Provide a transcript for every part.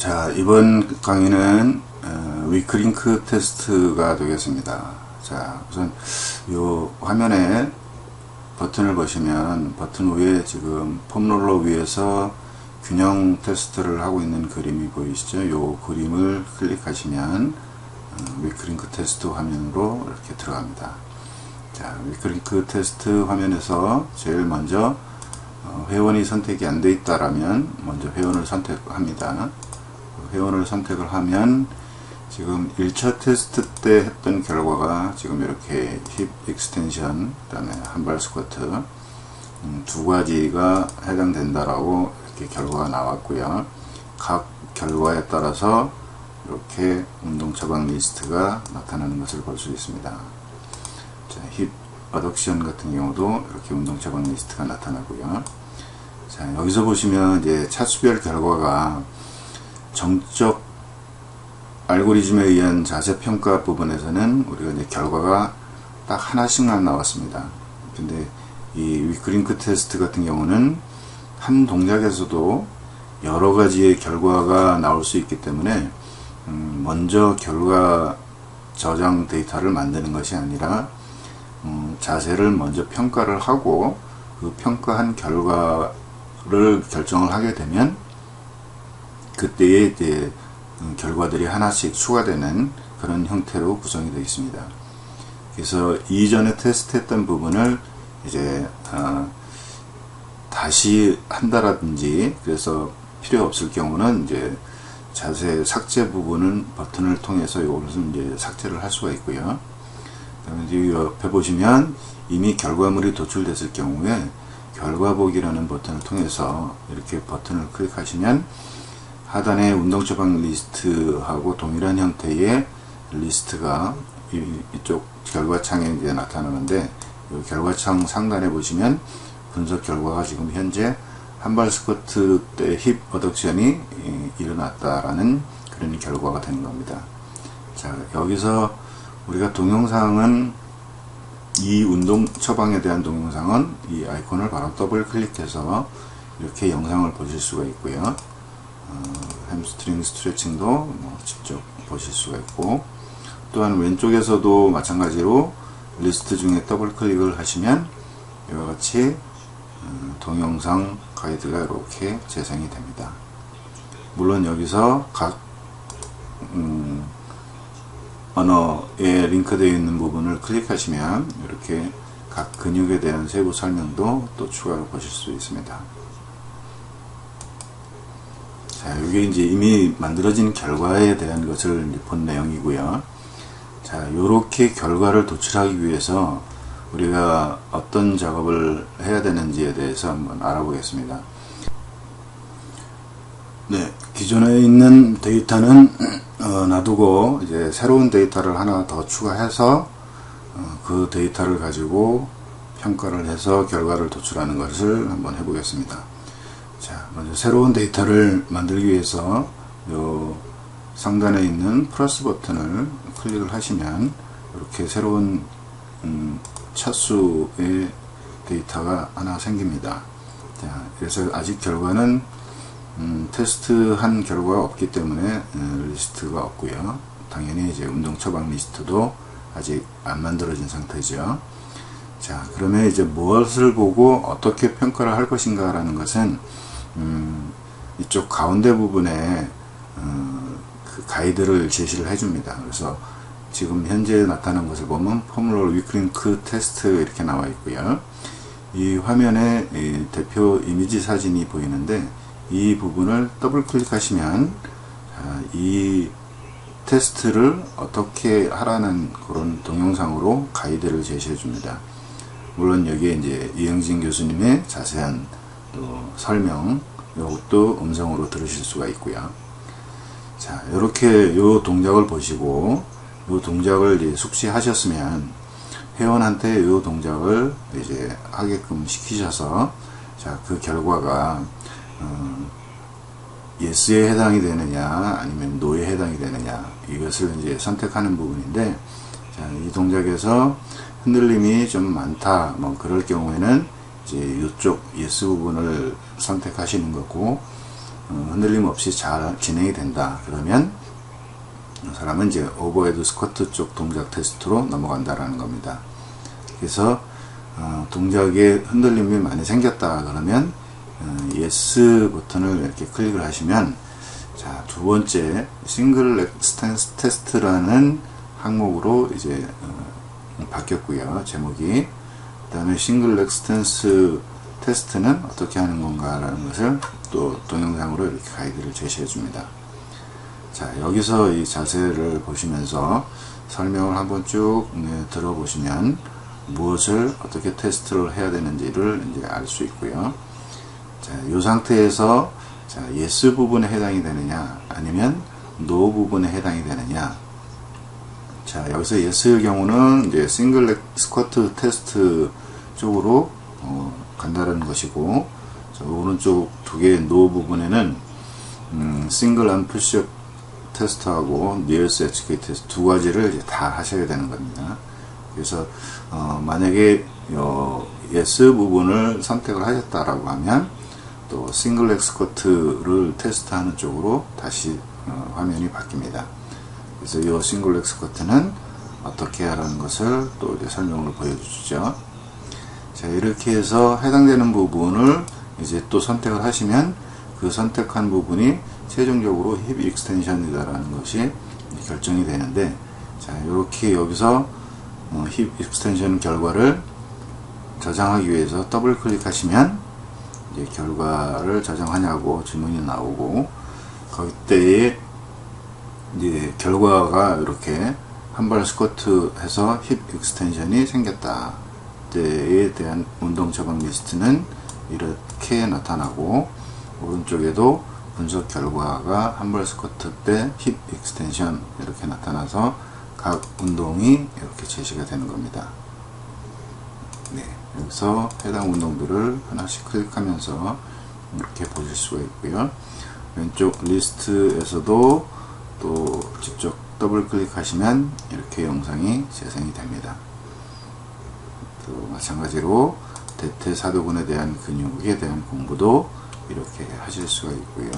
자, 이번 강의는 위크링크 테스트가 되겠습니다. 자, 우선 이 화면에 버튼을 보시면 버튼 위에 지금 폼롤러 위에서 균형 테스트를 하고 있는 그림이 보이시죠? 이 그림을 클릭하시면 위크링크 테스트 화면으로 이렇게 들어갑니다. 자, 위크링크 테스트 화면에서 제일 먼저 회원이 선택이 안 돼 있다라면 먼저 회원을 선택합니다. 회원을 선택을 하면 지금 1차 테스트 때 했던 결과가 지금 이렇게 힙 익스텐션, 그 다음에 한발 스쿼트 두 가지가 해당된다라고 이렇게 결과가 나왔고요. 각 결과에 따라서 이렇게 운동 처방 리스트가 나타나는 것을 볼 수 있습니다. 자, 힙 어덕션 같은 경우도 이렇게 운동 처방 리스트가 나타나고요. 자, 여기서 보시면 이제 차수별 결과가 정적 알고리즘에 의한 자세 평가 부분에서는 우리가 이제 결과가 딱 하나씩만 나왔습니다. 근데 이 위크링크 테스트 같은 경우는 한 동작에서도 여러 가지의 결과가 나올 수 있기 때문에 먼저 결과 저장 데이터를 만드는 것이 아니라 자세를 먼저 평가를 하고 그 평가한 결과를 결정을 하게 되면 그때에 이제 결과들이 하나씩 추가되는 그런 형태로 구성이 되어 있습니다. 그래서 이전에 테스트했던 부분을 이제 다시 한다라든지 그래서 필요 없을 경우는 이제 자세 삭제 부분은 버튼을 통해서 이것을 이제 삭제를 할 수가 있고요. 그다음에 옆에 보시면 이미 결과물이 도출됐을 경우에 결과 보기라는 버튼을 통해서 이렇게 버튼을 클릭하시면 하단에 운동 처방 리스트하고 동일한 형태의 리스트가 이쪽 결과창에 이제 나타나는데 이 결과창 상단에 보시면 분석 결과가 지금 현재 한발 스쿼트 때 힙 어덕션이 일어났다라는 그런 결과가 되는 겁니다. 자, 여기서 우리가 동영상은 이 운동 처방에 대한 동영상은 이 아이콘을 바로 더블 클릭해서 이렇게 영상을 보실 수가 있고요. 햄스트링 스트레칭도 직접 보실 수가 있고, 또한 왼쪽에서도 마찬가지로 리스트 중에 더블 클릭을 하시면 이와 같이 동영상 가이드가 이렇게 재생이 됩니다. 물론 여기서 각 언어에 링크되어 있는 부분을 클릭하시면 이렇게 각 근육에 대한 세부 설명도 또 추가로 보실 수 있습니다. 자, 이게 이제 이미 만들어진 결과에 대한 것을 본 내용이고요. 자, 요렇게 결과를 도출하기 위해서 우리가 어떤 작업을 해야 되는지에 대해서 한번 알아보겠습니다. 네, 기존에 있는 데이터는 놔두고 이제 새로운 데이터를 하나 더 추가해서 그 데이터를 가지고 평가를 해서 결과를 도출하는 것을 한번 해보겠습니다. 자, 먼저 새로운 데이터를 만들기 위해서 요 상단에 있는 플러스 버튼을 클릭을 하시면 이렇게 새로운 차수의 데이터가 하나 생깁니다. 자, 그래서 아직 결과는 테스트한 결과가 없기 때문에 리스트가 없고요. 당연히 이제 운동 처방 리스트도 아직 안 만들어진 상태죠. 자, 그러면 이제 무엇을 보고 어떻게 평가를 할 것인가 라는 것은 이쪽 가운데 부분에 그 가이드를 제시를 해줍니다. 그래서 지금 현재 나타난 것을 보면 폼롤러 위크링크 테스트 이렇게 나와 있고요. 이 화면에 이 대표 이미지 사진이 보이는데 이 부분을 더블 클릭하시면 이 테스트를 어떻게 하라는 그런 동영상으로 가이드를 제시해 줍니다. 물론 여기에 이제 이영진 교수님의 자세한 또 설명, 이것도 음성으로 들으실 수가 있고요. 자, 이렇게 요 동작을 보시고 요 동작을 이제 숙지하셨으면 회원한테 요 동작을 이제 하게끔 시키셔서 자, 그 결과가 예스에 해당이 되느냐 아니면 노에 해당이 되느냐 이것을 이제 선택하는 부분인데, 자, 이 동작에서 흔들림이 좀 많다 뭐 그럴 경우에는 이제 이쪽 예스 부분을 선택하시는 거고, 흔들림 없이 잘 진행이 된다. 그러면 이 사람은 이제 오버헤드 스쿼트 쪽 동작 테스트로 넘어간다라는 겁니다. 그래서 동작에 흔들림이 많이 생겼다 그러면 예스 버튼을 이렇게 클릭을 하시면, 자, 두 번째 싱글 렉 스탠스 테스트라는 항목으로 이제 바뀌었고요. 제목이. 그 다음에 싱글 렉 스탠스 테스트는 어떻게 하는 건가라는 것을 또 동영상으로 이렇게 가이드를 제시해 줍니다. 자, 여기서 이 자세를 보시면서 설명을 한번 쭉 들어보시면 무엇을 어떻게 테스트를 해야 되는지를 이제 알 수 있고요. 자, 이 상태에서 자, yes 부분에 해당이 되느냐 아니면 no 부분에 해당이 되느냐. 자, 여기서 yes의 경우는 이제 싱글 렉 스쿼트 테스트 쪽으로 간다는 것이고, 자, 오른쪽 두 개의 no 부분에는 싱글 안 푸시업 테스트하고 니어스 HK 테스트 두 가지를 이제 다 하셔야 되는 겁니다. 그래서 만약에 yes 부분을 선택을 하셨다라고 하면 또 싱글 렉 스쿼트를 테스트하는 쪽으로 다시 화면이 바뀝니다. 그래서 이 싱글 렉 스쿼트는 어떻게 하라는 것을 또 이제 설명을 보여주죠. 자, 이렇게 해서 해당되는 부분을 이제 또 선택을 하시면 그 선택한 부분이 최종적으로 힙 익스텐션이다라는 것이 결정이 되는데, 자, 이렇게 여기서 힙 익스텐션 결과를 저장하기 위해서 더블 클릭하시면 이제 결과를 저장하냐고 질문이 나오고, 그때에 이제 결과가 이렇게 한발 스쿼트 해서 힙 익스텐션이 생겼다. 때에 대한 운동 처방 리스트는 이렇게 나타나고, 오른쪽에도 분석 결과가 한발 스쿼트 때 힙 익스텐션 이렇게 나타나서 각 운동이 이렇게 제시가 되는 겁니다. 네, 여기서 해당 운동들을 하나씩 클릭하면서 이렇게 보실 수가 있고요. 왼쪽 리스트에서도 또 직접 더블 클릭하시면 이렇게 영상이 재생이 됩니다. 또 마찬가지로 대퇴사두근에 대한 근육에 대한 공부도 이렇게 하실 수가 있고요.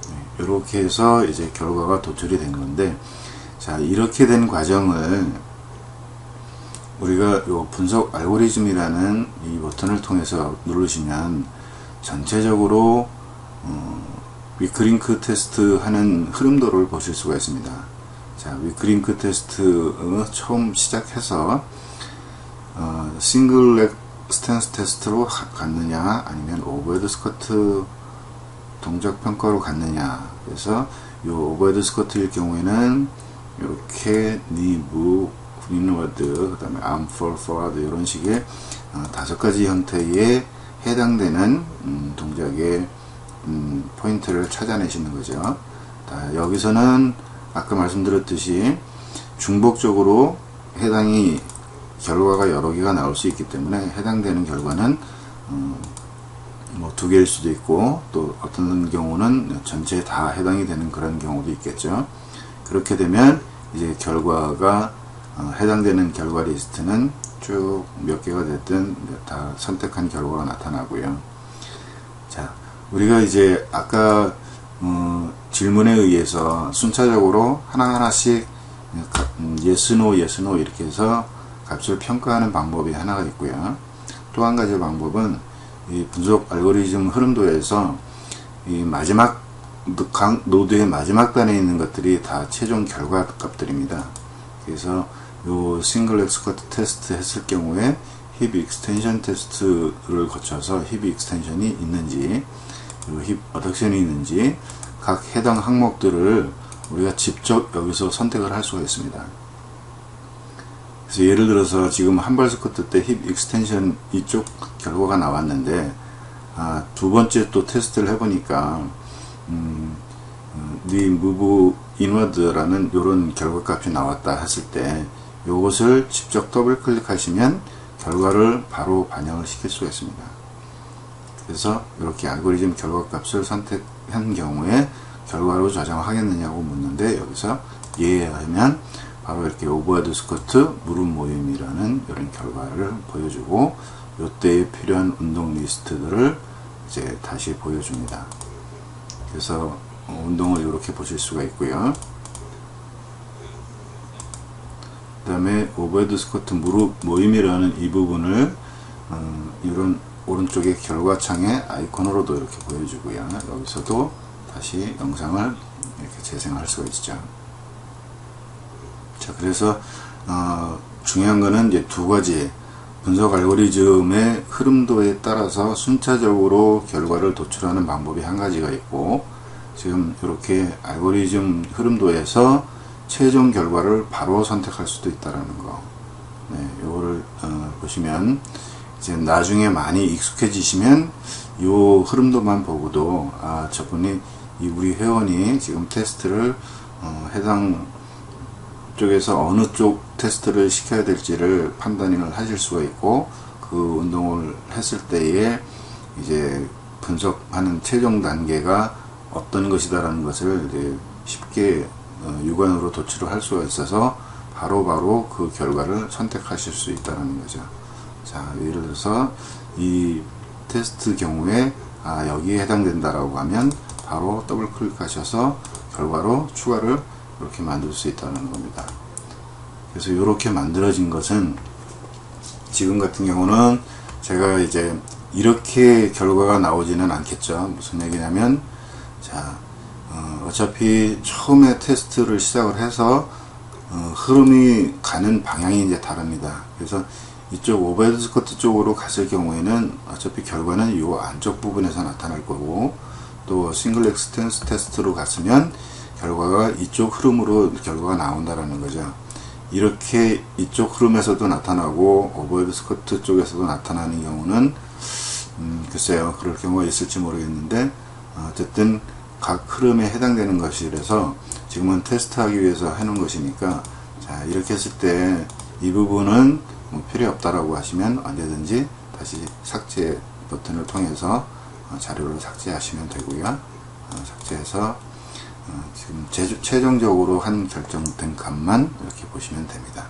네, 이렇게 해서 이제 결과가 도출이 된 건데, 자, 이렇게 된 과정을 우리가 요 분석 알고리즘이라는 이 버튼을 통해서 누르시면 전체적으로 위크링크 테스트 하는 흐름도를 보실 수가 있습니다. 자, 위크링크 테스트 처음 시작해서 싱글 렉 스탠스 테스트로 갔느냐 아니면 오버헤드 스쿼트 동작 평가로 갔느냐. 그래서 이 오버헤드 스쿼트일 경우에는 이렇게 니브, 인워드, 그 다음에 arm fall forward 이런 식의 5가지 형태에 해당되는 동작의 포인트를 찾아내시는 거죠. 자, 여기서는 아까 말씀드렸듯이 중복적으로 해당이 결과가 여러 개가 나올 수 있기 때문에 해당되는 결과는 뭐 2개일 수도 있고, 또 어떤 경우는 전체에 다 해당이 되는 그런 경우도 있겠죠. 그렇게 되면 이제 결과가 해당되는 결과 리스트는 쭉 몇 개가 됐든 다 선택한 결과가 나타나고요. 자, 우리가 이제 아까 질문에 의해서 순차적으로 하나하나씩 yes, no, yes, no 이렇게 해서 값을 평가하는 방법이 하나가 있고요. 또 한 가지 방법은 이 분석 알고리즘 흐름도에서 이 마지막 노드의 마지막 단에 있는 것들이 다 최종 결과 값들입니다. 그래서 요 싱글 렉 스쿼트 테스트 했을 경우에 힙 익스텐션 테스트를 거쳐서 힙 익스텐션이 있는지, 힙 어덕션이 있는지 각 해당 항목들을 우리가 직접 여기서 선택을 할 수가 있습니다. 그래서 예를 들어서 지금 한발 스쿼트 때 힙 익스텐션 이쪽 결과가 나왔는데, 두 번째 또 테스트를 해보니까 니 무브 인워드라는 이런 결과 값이 나왔다 했을 때 이것을 직접 더블 클릭하시면 결과를 바로 반영을 시킬 수가 있습니다. 그래서 이렇게 알고리즘 결과 값을 선택한 경우에 결과로 저장하겠느냐고 묻는데, 여기서 예 하면 바로 이렇게 오버헤드 스쿼트 무릎 모임이라는 이런 결과를 보여주고, 요때에 필요한 운동 리스트들을 이제 다시 보여줍니다. 그래서 운동을 이렇게 보실 수가 있고요. 그 다음에 오버헤드 스쿼트 무릎 모임이라는 이 부분을 이런 오른쪽에 결과창의 아이콘으로도 이렇게 보여주고요. 여기서도 다시 영상을 이렇게 재생할 수가 있죠. 자, 그래서 중요한 거는 이제 두 가지 분석 알고리즘의 흐름도에 따라서 순차적으로 결과를 도출하는 방법이 한 가지가 있고, 지금 이렇게 알고리즘 흐름도에서 최종 결과를 바로 선택할 수도 있다라는 거. 네, 요거를 보시면 이제 나중에 많이 익숙해지시면 요 흐름도만 보고도 저분이 우리 회원이 지금 테스트를 해당 쪽에서 어느 쪽 테스트를 시켜야 될지를 판단을 하실 수가 있고, 그 운동을 했을 때에 이제 분석하는 최종 단계가 어떤 것이다라는 것을 이제 쉽게 육안으로 도출을 할 수가 있어서 바로바로 그 결과를 선택하실 수 있다는 거죠. 자, 예를 들어서 이 테스트 경우에 여기에 해당된다라고 하면 바로 더블 클릭하셔서 결과로 추가를 이렇게 만들 수 있다는 겁니다. 그래서 이렇게 만들어진 것은 지금 같은 경우는 제가 이제 이렇게 결과가 나오지는 않겠죠. 무슨 얘기냐면, 자, 어차피 처음에 테스트를 시작을 해서 흐름이 가는 방향이 이제 다릅니다. 그래서 이쪽 오버헤드 스쿼트 쪽으로 갔을 경우에는 어차피 결과는 이 안쪽 부분에서 나타날 거고, 또 싱글 엑스텐스 테스트로 갔으면 결과가 이쪽 흐름으로 결과가 나온다라는 거죠. 이렇게 이쪽 흐름에서도 나타나고 오버헤드 스쿼트 쪽에서도 나타나는 경우는 글쎄요, 그럴 경우가 있을지 모르겠는데, 어쨌든 각 흐름에 해당되는 것이라서 지금은 테스트하기 위해서 해놓은 것이니까, 자, 이렇게 했을 때 이 부분은 필요 없다라고 하시면 언제든지 다시 삭제 버튼을 통해서 자료를 삭제하시면 되고요. 삭제해서 지금 최종적으로 한 결정된 값만 이렇게 보시면 됩니다.